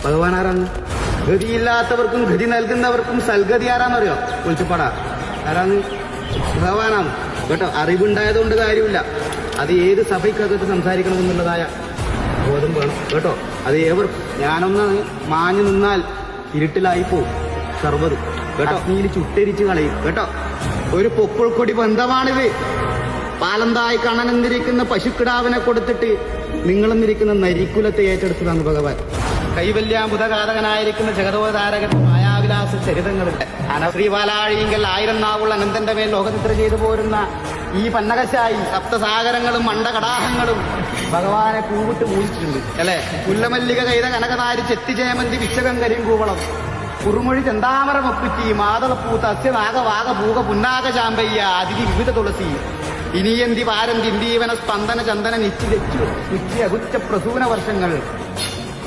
ഭഗവാൻ ആരാണ്? ഗതിയില്ലാത്തവർക്കും ഗതി നൽകുന്നവർക്കും സൽഗതി ആരാന്നറിയോ? കുളിച്ചുപ്പാടാ ആരാണ്? ഭഗവാനാണ് കേട്ടോ. അറിവുണ്ടായതുകൊണ്ട് കാര്യമില്ല. അത് ഏത് സഭയ്ക്കകത്ത് സംസാരിക്കണമെന്നുള്ളതായ ബോധം വേണം കേട്ടോ. അത് ഏവർക്കും. ഞാനൊന്ന് മാഞ്ഞു നിന്നാൽ ഇരുട്ടിലായിപ്പോവും സർവ്വത് കേട്ടോ. അഗ്നിയിൽ ചുട്ടരിച്ച് കളയും കേട്ടോ. ഒരു പൊക്കിൾക്കൊടി ബന്ധമാണിത്. പാലന്തായി കണനെന്നിരിക്കുന്ന പശുക്കിടാവിനെ കൊടുത്തിട്ട് നിങ്ങളെന്നിരിക്കുന്ന നരിക്കുലത്തെ ഏറ്റെടുത്തതാണ് ഭഗവാൻ. കൈവല്യാബുധഘാതകനായിരിക്കുന്ന ജഗതോധാരകൻ മായാവിലാസ ചരിതങ്ങളിൽ ശ്രീപാലാഴിയെങ്കിൽ 1000 നാവുള്ള അനന്തന്റെ മേൽ ലോകചിത്ര ചെയ്തു പോരുന്ന ഈ പന്നകശായി സപ്തസാഗരങ്ങളും മണ്ഡകടാഹങ്ങളും ഭഗവാനെ പൂവിട്ട് മൂടിച്ചിട്ടുണ്ട് അല്ലെ. പുല്ലമല്ലിക കൈത കനകനാരി ചെത്തിജയമന്തി വിശകം കരിങ്കൂവളം കുറുമൊഴി ചെന്താമരമൊപ്പിറ്റി മാതളപ്പൂ തസ്യ നാഗവാഗ പൂക പുന്നാക ചാമ്പയ്യ അതിഥി വിവിധ തുളസി ഇനിയന്തി പാരന്തി ഇന്ദീവന സ്പന്ദന ചന്ദന നിത്യ അകുറ്റ പ്രസൂന വർഷങ്ങൾ